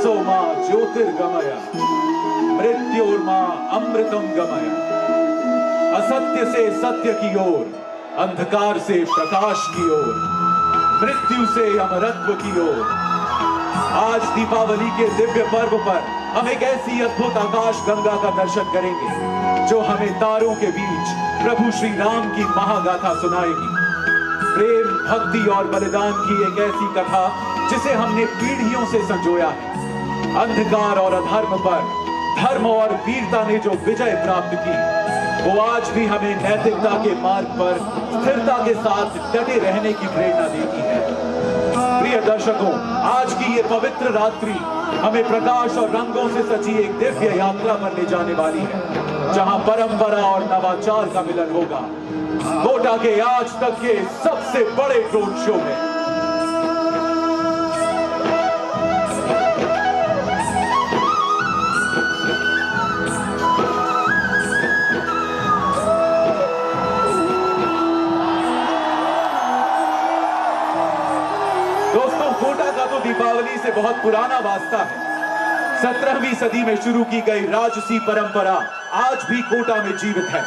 तमसो मां ज्योतिर्गमय मृत्योर्मा अमृतम गमय। असत्य से सत्य की ओर, अंधकार से प्रकाश की ओर, मृत्यु से अमरत्व की ओर। आज दीपावली के दिव्य पर्व पर हम एक ऐसी अद्भुत आकाश गंगा का दर्शन करेंगे जो हमें तारों के बीच प्रभु श्री राम की महागाथा सुनाएगी। प्रेम, भक्ति और बलिदान की एक ऐसी कथा जिसे हमने पीढ़ियों से संजोया है। अंधकार और अधर्म पर धर्म और वीरता ने जो विजय प्राप्त की, वो आज भी हमें नैतिकता के मार्ग पर स्थिरता के साथ डटे रहने की प्रेरणा देती है। प्रिय दर्शकों, आज की ये पवित्र रात्रि हमें प्रकाश और रंगों से सजी एक दिव्य यात्रा पर ले जाने वाली है, जहां परंपरा और नवाचार का मिलन होगा। कोटा के आज तक के सबसे बड़े ड्रोन शो में दोस्तों, कोटा का तो दीपावली से बहुत पुराना वास्ता है। 17वीं सदी में शुरू की गई राजसी परंपरा आज भी कोटा में जीवित है।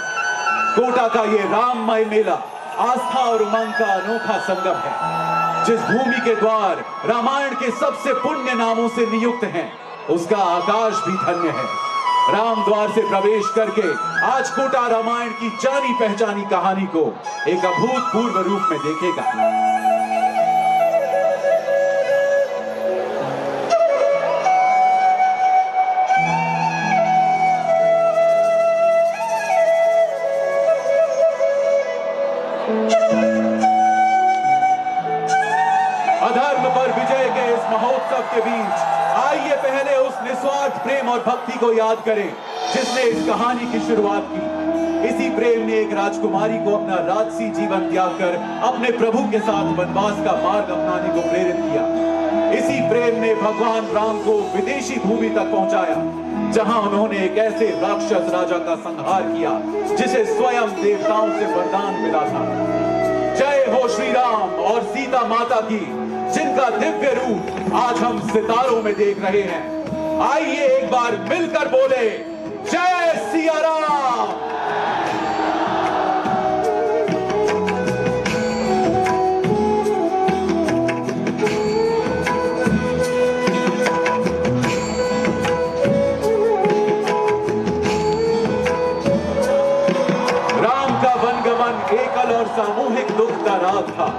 कोटा का ये राममय मेला आस्था और उमंग का अनोखा संगम है। जिस भूमि के द्वार रामायण के सबसे पुण्य नामों से नियुक्त हैं, उसका आकाश भी धन्य है। राम द्वार से प्रवेश करके आज कोटा रामायण की जानी पहचानी कहानी को एक अभूतपूर्व रूप में देखेगा। अधर्म पर विजय के इस महोत्सव के बीच आइए पहले उस निस्वार्थ प्रेम और भक्ति को याद करें जिसने इस कहानी की शुरुआत की। इसी प्रेम ने एक राजकुमारी को अपना राजसी जीवन त्याग कर अपने प्रभु के साथ वनवास का मार्ग अपनाने को प्रेरित किया। इसी प्रेम ने भगवान राम को विदेशी भूमि तक पहुंचाया, जहां उन्होंने एक ऐसे राक्षस राजा का संहार किया जिसे स्वयं देवताओं से वरदान मिला था। जय हो श्री राम और सीता माता की, जिनका दिव्य रूप आज हम सितारों में देख रहे हैं। आइए एक बार मिलकर बोले, जय सिया राम। राम का वनगमन एकल और सामूहिक दुख का राग था।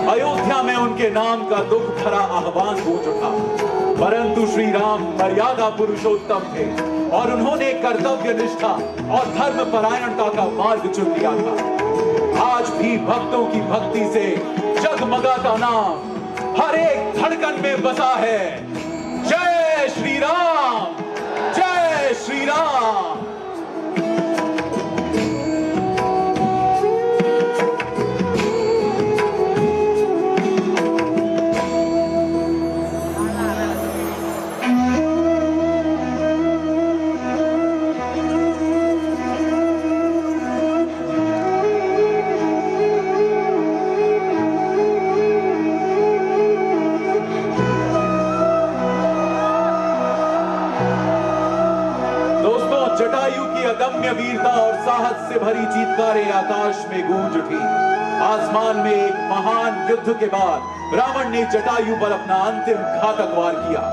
अयोध्या में उनके नाम का दुख भरा आह्वान गूंज उठा, परंतु श्री राम मर्यादा पुरुषोत्तम थे और उन्होंने कर्तव्य निष्ठा और धर्म परायणता का मार्ग चुन लिया था। आज भी भक्तों की भक्ति से जगमगाता नाम हर एक धड़कन में बसा है। जय श्री राम, जय श्री राम। जटायु की अदम्य वीरता और साहस से भरी चीत्कारें आकाश में गूंज उठी। आसमान में एक महान युद्ध के बाद रावण ने जटायु पर अपना अंतिम घातक वार किया।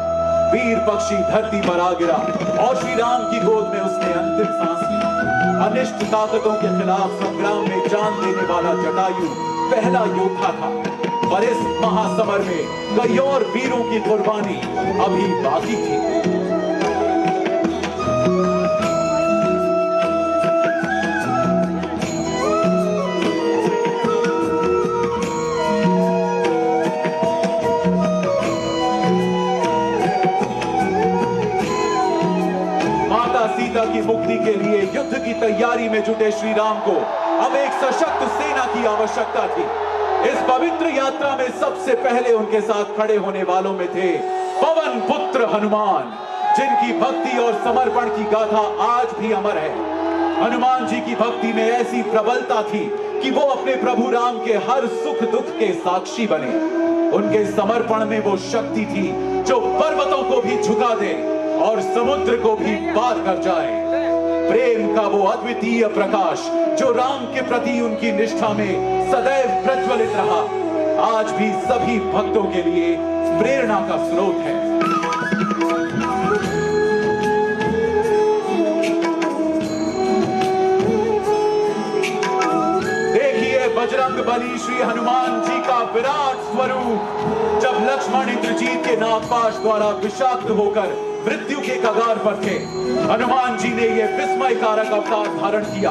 वीर पक्षी धरती पर आ गिरा और श्री राम की गोद में उसने अंतिम सांस ली। अनिष्ट ताकतों के खिलाफ संग्राम में जान देने वाला जटायु पहला योद्धा था, पर इस महासमर में कई और वीरों की कुर्बानी अभी बाकी थी। सीता की मुक्ति के लिए युद्ध की तैयारी में जुटे श्री राम को अब एक सशक्त सेना की आवश्यकता थी। इस पवित्र यात्रा में सबसे पहले उनके साथ खड़े होने वालों में थे पवन पुत्र हनुमान, जिनकी भक्ति और समर्पण की गाथा आज भी अमर है। हनुमान जी की भक्ति में ऐसी प्रबलता थी कि वो अपने प्रभु राम के हर सुख दुख के साक्षी बने। उनके समर्पण में वो शक्ति थी जो पर्वतों को भी झुका दे और समुद्र को भी पार कर जाए। प्रेम का वो अद्वितीय प्रकाश जो राम के प्रति उनकी निष्ठा में सदैव प्रज्वलित रहा, आज भी सभी भक्तों के लिए प्रेरणा का स्रोत है। देखिए बजरंग बली श्री हनुमान जी का विराट स्वरूप। जब लक्ष्मण इंद्रजीत के नागपाश द्वारा विषाक्त होकर मृत्यु के कगार पर थे, हनुमान जी ने यह विस्मयकारक अवतार धारण किया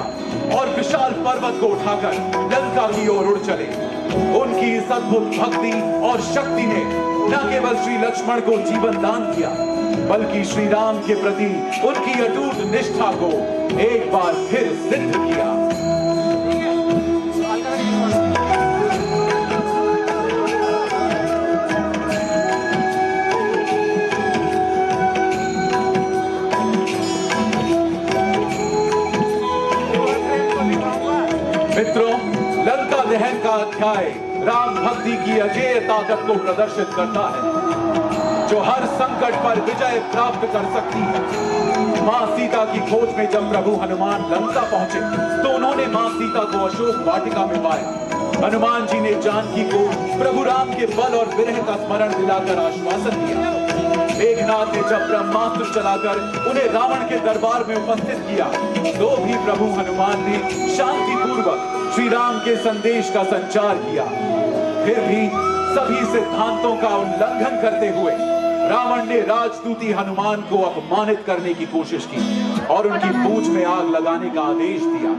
और विशाल पर्वत को उठाकर लंका की ओर उड़ चले। उनकी इस अद्भुत भक्ति और शक्ति ने न केवल श्री लक्ष्मण को जीवन दान किया, बल्कि श्री राम के प्रति उनकी अटूट निष्ठा को एक बार फिर सिद्ध किया। मित्रों, लंका दहन का अध्याय राम भक्ति की अजेय ताकत को प्रदर्शित करता है, जो हर संकट पर विजय प्राप्त कर सकती है। मां सीता की खोज में जब प्रभु हनुमान लंका पहुंचे तो उन्होंने मां सीता को अशोक वाटिका में पाया। हनुमान जी ने जानकी को प्रभु राम के बल और विरह का स्मरण दिलाकर आश्वासन दिया। मेघनाथ ने जब ब्रह्मास्त्र चलाकर उन्हें रावण के दरबार में उपस्थित किया तो भी प्रभु हनुमान ने शांति पूर्वक श्री राम के संदेश का संचार किया। फिर भी सभी सिद्धांतों का उल्लंघन करते हुए रावण ने राजदूती हनुमान को अपमानित करने की कोशिश की और उनकी पूंछ में आग लगाने का आदेश दिया।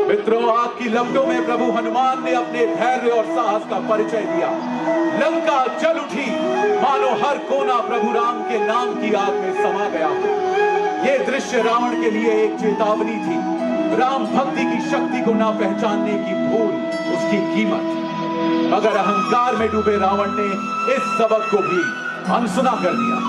मित्रों, आग की लपटों में प्रभु हनुमान ने अपने धैर्य और साहस का परिचय दिया। लंका जल उठी, मानो हर कोना प्रभु राम के नाम की आग में समा गया। यह दृश्य रावण के लिए एक चेतावनी थी। राम भक्ति की शक्ति को ना पहचानने की भूल उसकी कीमत। मगर अहंकार में डूबे रावण ने इस सबक को भी अनसुना कर दिया।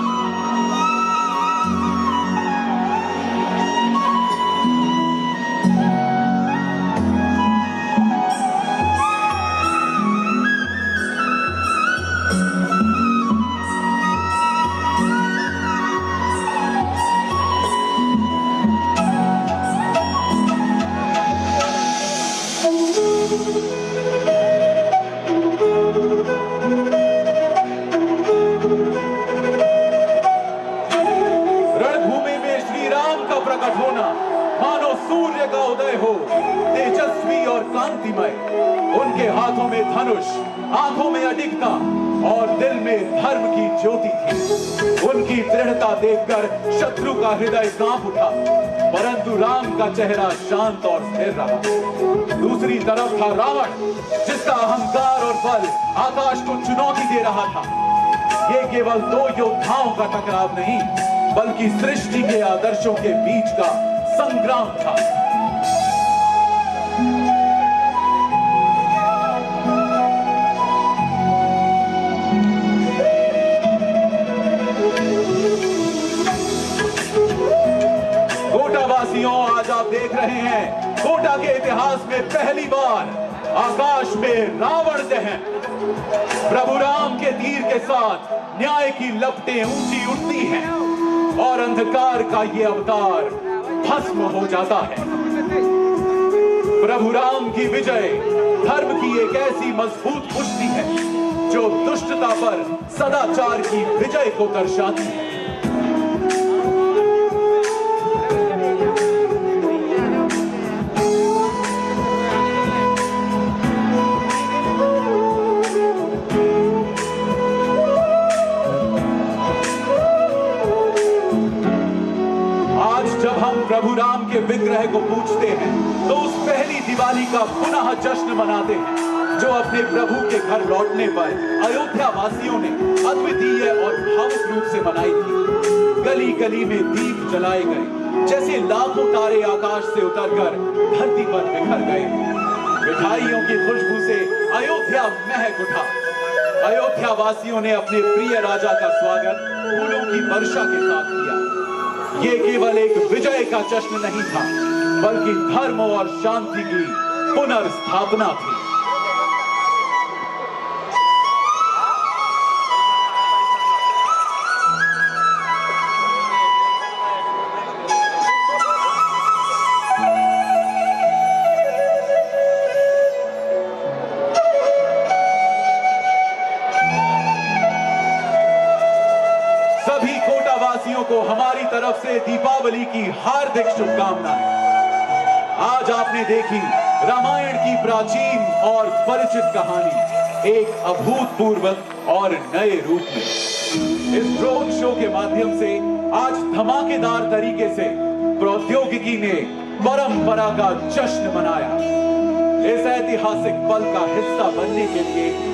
सूर्य का उदय हो, तेजस्वी और कांतिमय। उनके हाथों में धनुष, आंखों में अडिगता और दिल में धर्म की ज्योति थी। उनकी दृढ़ता देखकर शत्रु का हृदय कांप उठा, परंतु राम का चेहरा शांत और स्थिर रहा। दूसरी तरफ था रावण, जिसका अहंकार और बल आकाश को चुनौती दे रहा था। ये केवल दो योद्धाओं का टकराव नहीं, बल्कि सृष्टि के आदर्शों के बीच का संग्राम था। कोटावासियों, आज आप देख रहे हैं कोटा के इतिहास में पहली बार आकाश में रावण दहन। प्रभु राम के तीर के साथ न्याय की लपटें ऊंची उठती हैं और अंधकार का ये अवतार भस्म हो जाता है। प्रभु राम की विजय धर्म की एक ऐसी मजबूत पुष्टि है जो दुष्टता पर सदाचार की विजय को दर्शाती है। प्रभु राम के विग्रह को पूजते हैं तो उस पहली दिवाली का पुनः जश्न मनाते हैं जो अपने प्रभु के घर लौटने पर अयोध्या वासियों ने अद्वितीय और भावुक रूप से मनाई थी। गली गली में दीप जलाए गए, जैसे लाखों तारे आकाश से उतरकर धरती पर बिखर गए। मिठाइयों की खुशबू से अयोध्या महक उठा। अयोध्या वासियों ने अपने प्रिय राजा का स्वागत फूलों की वर्षा के साथ किया। ये केवल एक विजय का जश्न नहीं था, बल्कि धर्म और शांति की पुनर्स्थापना थी। सभी कोटावासियों को हमारी तरफ से दीपावली की हार्दिक शुभकामनाएं। आज आपने देखी रामायण की प्राचीन और परिचित कहानी एक अभूतपूर्व और नए रूप में। इस ड्रोन शो के माध्यम से आज धमाकेदार तरीके से प्रौद्योगिकी ने परंपरा का जश्न मनाया। इस ऐतिहासिक पल का हिस्सा बनने के लिए